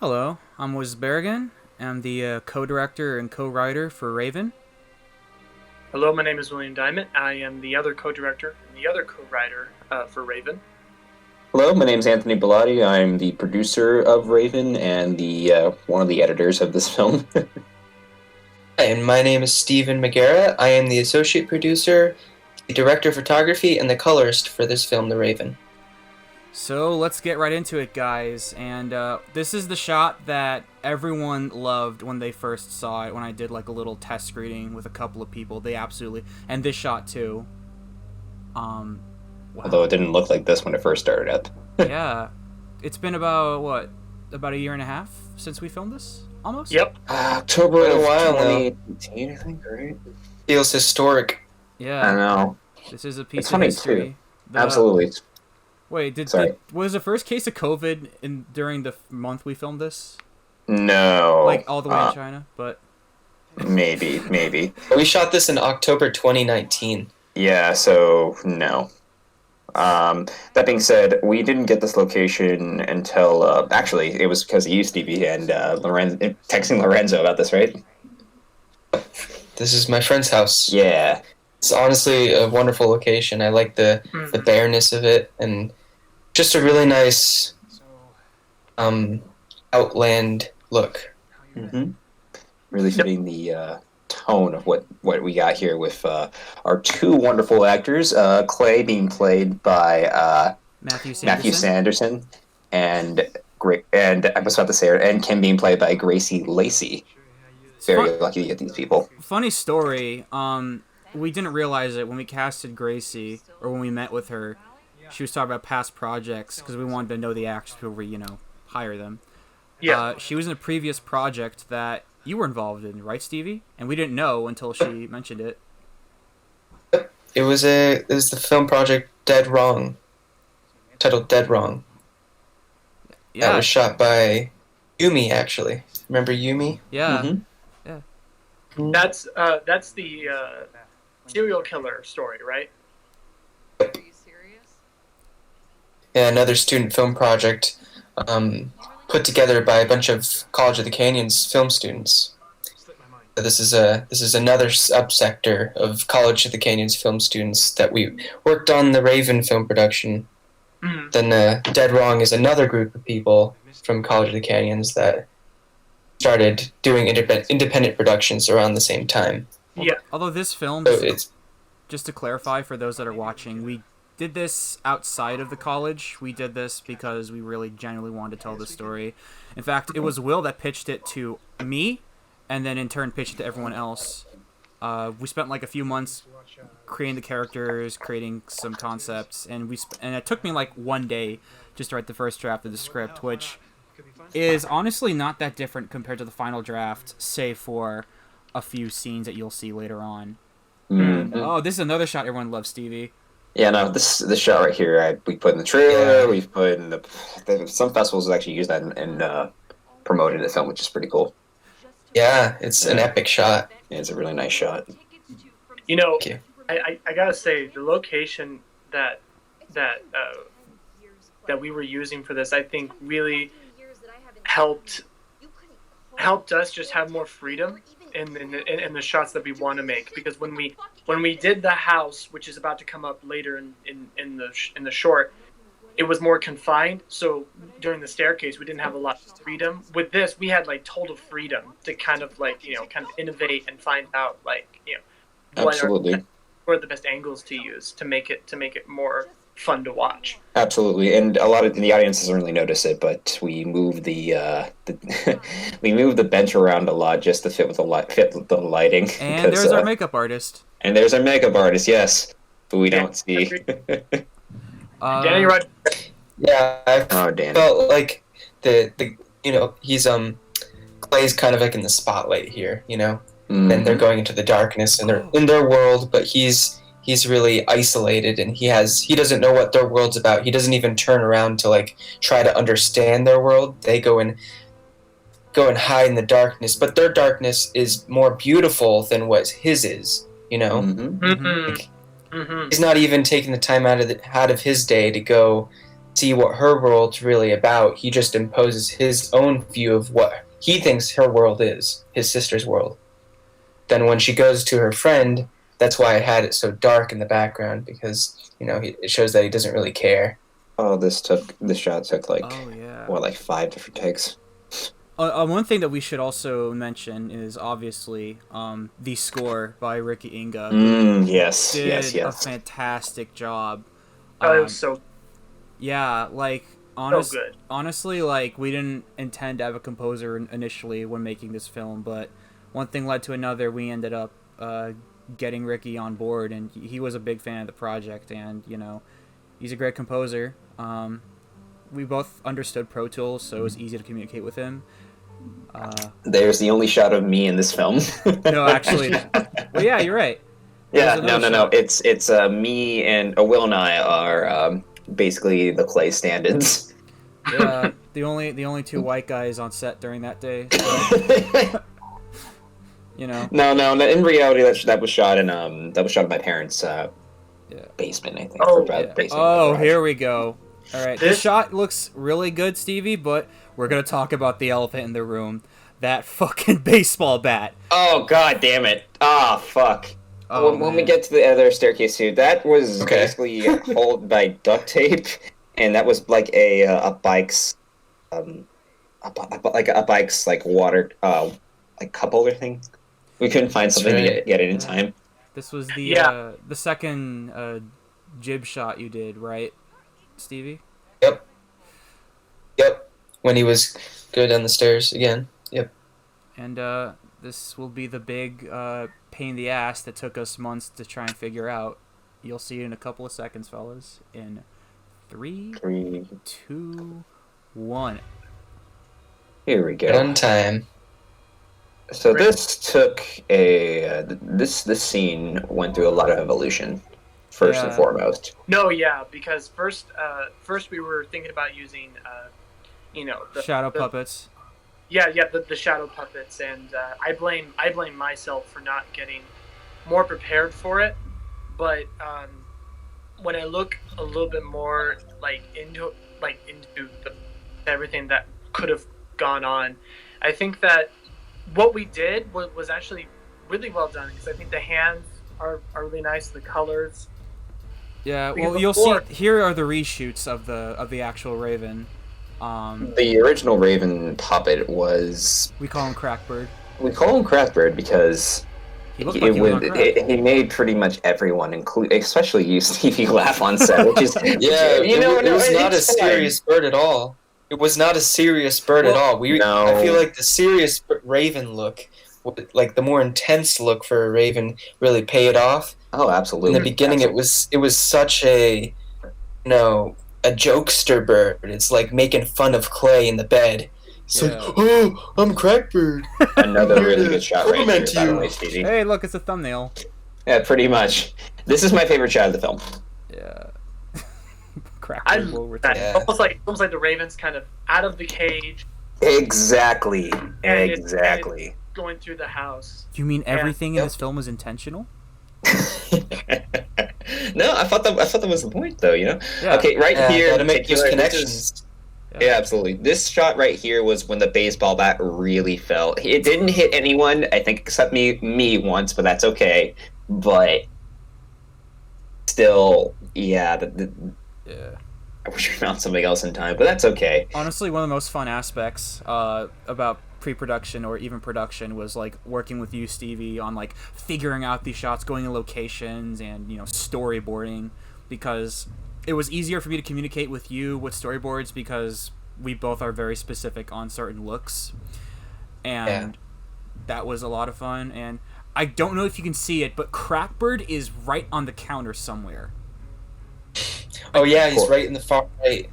Hello, I'm Wiz Berrigan. I'm the co-director and co-writer for Raven. Hello, my name is William Diamond. I am the other co-director and the other co-writer for Raven. Hello, my name is Anthony Bellotti. I'm the producer of Raven and the one of the editors of this film. Hi, and my name is Stephen Magera. I am the associate producer, the director of photography, and the colorist for this film, The Raven. So let's get right into it, guys. And this is the shot that everyone loved when they first saw it. When I did like a little test screening with a couple of people, they absolutely, and this shot too. Wow. Although it didn't look like this when it first started up. Yeah, it's been about a year and a half since we filmed this, almost. Yep. October Been a of while now. 2018, I think, right? Feels historic. Yeah. I know. This is a piece It's of funny, history. too. Absolutely. Wait, Sorry. was the first case of COVID during the month we filmed this? No. Like all the way in China, but Maybe. We shot this in October 2019. Yeah, so no. That being said, we didn't get this location until, actually, it was because of you, Stevie, and texting Lorenzo about this, right? This is my friend's house. Yeah. It's honestly a wonderful location. I like the bareness of it, and just a really nice outland look. Mm-hmm. Really fitting the tone of what we got here with our two wonderful actors, Clay being played by Matthew Sanderson, and I was about to say her, and Kim being played by Gracie Lacey. Very lucky to get these people. Funny story. We didn't realize it when we casted Gracie, or when we met with her. She was talking about past projects because we wanted to know the actors before we, hire them. Yeah. She was in a previous project that you were involved in, right, Stevie? And we didn't know until she mentioned it. It was the film project Dead Wrong, titled Dead Wrong. Yeah. That was shot by Yumi, actually. Remember Yumi? Yeah. Mm-hmm. That's the serial killer story, right? Are you serious? Yeah, another student film project put together by a bunch of College of the Canyons film students. So this is another subsector of College of the Canyons film students that we worked on the Raven film production. Mm-hmm. Then Dead Wrong is another group of people from College of the Canyons that started doing independent productions around the same time. Yeah. Although this film, So it's just to clarify for those that are watching, we did this outside of the college. We did this because we really genuinely wanted to tell the story. In fact, it was Will that pitched it to me, and then in turn pitched it to everyone else. We spent like a few months creating the characters, creating some concepts, and it took me like one day just to write the first draft of the script, which is honestly not that different compared to the final draft, save for a few scenes that you'll see later on. Mm-hmm. Oh, this is another shot everyone loves, Stevie. Yeah, no, this shot right here, we put in the trailer. Yeah. We've put in some festivals actually use that and promoted the film, which is pretty cool. Yeah, it's an epic shot. Yeah, it's a really nice shot. You know, Thank you. I gotta say the location that we were using for this, I think, really helped us just have more freedom in the shots that we want to make. Because when we did the house, which is about to come up later in the short, it was more confined. So during the staircase, we didn't have a lot of freedom. With this, we had like total freedom to kind of innovate and find out Absolutely. what are the best angles to use to make it more fun to watch. Absolutely, and a lot of the audience doesn't really notice it, but we move the we move the bench around a lot just to fit with the lighting. And there's our makeup artist. And there's our makeup artist, yes, who we don't see. Danny Rod. Yeah, I Oh, Danny. felt like the he's Clay's kind of like in the spotlight here, and they're going into the darkness and they're in their world, but he's really isolated and he doesn't know what their world's about. He doesn't even turn around to like try to understand their world. They go and hide in the darkness, but their darkness is more beautiful than what his is, Mm-hmm. Mm-hmm. Like, he's not even taking the time out of his day to go see what her world's really about. He just imposes his own view of what he thinks her world is, his sister's world. Then when she goes to her friend, that's why I had it so dark in the background, because it shows that he doesn't really care. Oh, this shot took like Oh yeah. 5 different takes. One thing that we should also mention is obviously the score by Ricky Inga, who Yes. did a fantastic job. It was so Yeah, like good. honestly, like we didn't intend to have a composer initially when making this film, but one thing led to another. We ended up getting Ricky on board, and he was a big fan of the project, and he's a great composer. We both understood Pro Tools, so it was easy to communicate with him. There's the only shot of me in this film. No, actually, well, yeah, you're right. Yeah, no. It's me and Will and I are basically the Clay stand-ins. Yeah, the only two white guys on set during that day. So, No. In reality, that was shot in my parents' basement. I think. Oh, here we go. All right, this shot looks really good, Stevie. But we're gonna talk about the elephant in the room. That fucking baseball bat. Oh, god damn it. Ah, fuck. Oh, when we get to the other staircase too, that was basically held by duct tape, and that was like a bike's like water like cup holder thing. We couldn't find something to get it in time. This was the second jib shot you did, right, Stevie? Yep. When he was going down the stairs again. Yep. And this will be the big pain in the ass that took us months to try and figure out. You'll see it in a couple of seconds, fellas. In 3, 2, 1. Here we go. Done time. So this took this scene went through a lot of evolution, first and foremost. No, yeah, because first we were thinking about using the shadow puppets. Yeah, the shadow puppets, and I blame myself for not getting more prepared for it. But when I look a little bit more into everything that could have gone on, I think that what we did was actually really well done, because I think the hands are really nice, the colors. Yeah, well, you'll see. Here are the reshoots of the actual Raven. The original Raven puppet was. We call him Crackbird. We call him Crackbird because he made pretty much everyone, especially you, Stevie, laugh on set, which is it was not a serious bird at all. It was not a serious bird at all. I feel like the serious Raven look, like the more intense look for a Raven, really paid off. Oh, absolutely. In the beginning, it was such a a jokester bird. It's like making fun of Clay in the bed. It's like, oh, I'm Crackbird. Another really good shot right here, by the way, Stevie. Hey, look, it's a thumbnail. Yeah, pretty much. This is my favorite shot of the film. Yeah. Crackbird will return. Almost like the Raven's kind of out of the cage. Exactly. And it's going through the house. You mean everything in this film was intentional? No, I thought that was the point, though. Yeah. Okay, here. Gotta make those connections. Yeah, absolutely. This shot right here was when the baseball bat really fell. It didn't hit anyone, I think, except me once, but that's okay. But still, yeah. I wish we found something else in time, but that's okay. Honestly, one of the most fun aspects about pre-production or even production was working with you, Stevie, on figuring out these shots, going to locations, and storyboarding, because it was easier for me to communicate with you with storyboards because we both are very specific on certain looks, and that was a lot of fun. And I don't know if you can see it, but Crackbird is right on the counter somewhere. Oh yeah, he's right in the far right.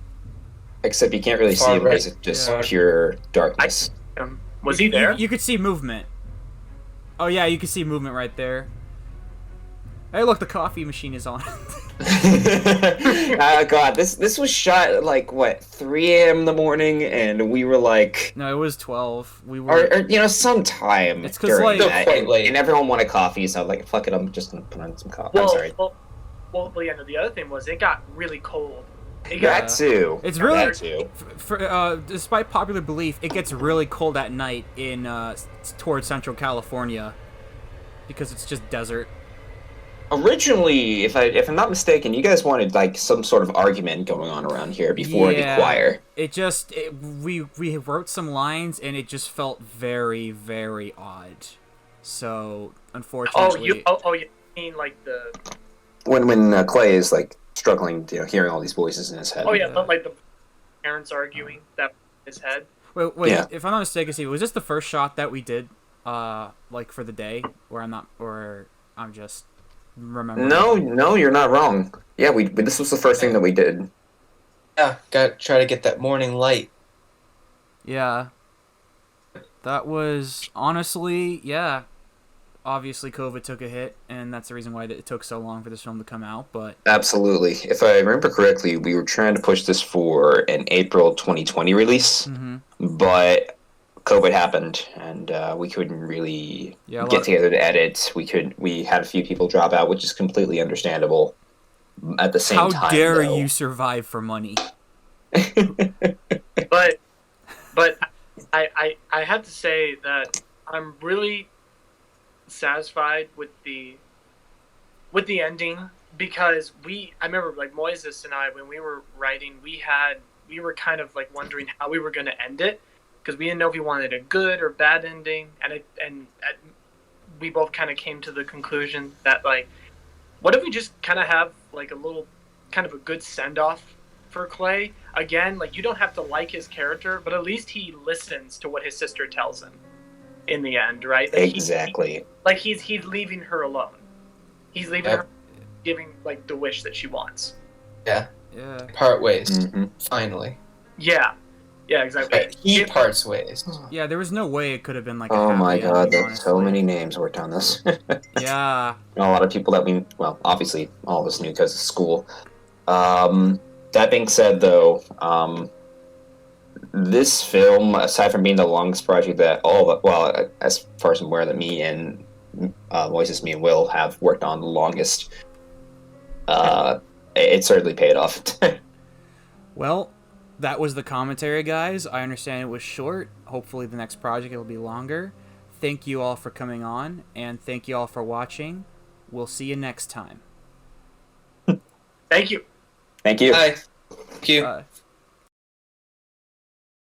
Except you can't really see him because it's just pure darkness. Was he there? You could see movement. Oh yeah, you can see movement right there. Hey, look, the coffee machine is on. God, this was shot at 3 a.m. in the morning, and we were No, it was 12. We were. Or sometime. It's because quite late, and everyone wanted coffee, so I was fuck it, I'm just gonna put on some coffee. I'm sorry. Well, yeah. No, the other thing was it got really cold. That too. It's really, That too. despite popular belief, it gets really cold at night in towards Central California because it's just desert. Originally, if I'm not mistaken, you guys wanted like some sort of argument going on around here before the choir. We wrote some lines and it just felt very, very odd. So unfortunately, you mean like the when Clay is like struggling, hearing all these voices in his head. but like the parents arguing that in his head. Wait, Yeah. If I'm not mistaken, Steve, was this the first shot that we did, like for the day, or I'm just remembering? No, you're not wrong. Yeah, this was the first thing that we did. Yeah, gotta try to get that morning light. Yeah. That was honestly, yeah. Obviously, COVID took a hit, and that's the reason why it took so long for this film to come out. But Absolutely. If I remember correctly, we were trying to push this for an April 2020 release, but COVID happened, and we couldn't really get together to edit. We had a few people drop out, which is completely understandable. At the same time, how dare you survive for money? But I have to say that I'm really satisfied with the ending, because I remember like Moises and I, when we were writing, we were kind of like wondering how we were going to end it, because we didn't know if we wanted a good or bad ending, and we both kind of came to the conclusion that like, what if we just kind of have like a little kind of a good send off for Clay. Again, like, you don't have to like his character, but at least he listens to what his sister tells him in the end, right? Like, exactly. He's leaving her alone. He's leaving her, giving like the wish that she wants. Yeah. Yeah. Part ways. Finally. Yeah. Yeah, exactly. Right. He parts ways. Yeah, there was no way it could have been like. Oh my god, ending, there's so many names worked on this. Yeah. A lot of people that obviously all of us knew because of school. That being said, though, this film, aside from being the longest project that as far as I'm aware, that me and me and Will have worked on the longest, it certainly paid off. Well, that was the commentary, guys. I understand it was short. Hopefully the next project will be longer. Thank you all for coming on, and thank you all for watching. We'll see you next time. Thank you. Thank you. Bye. Thank you. Bye.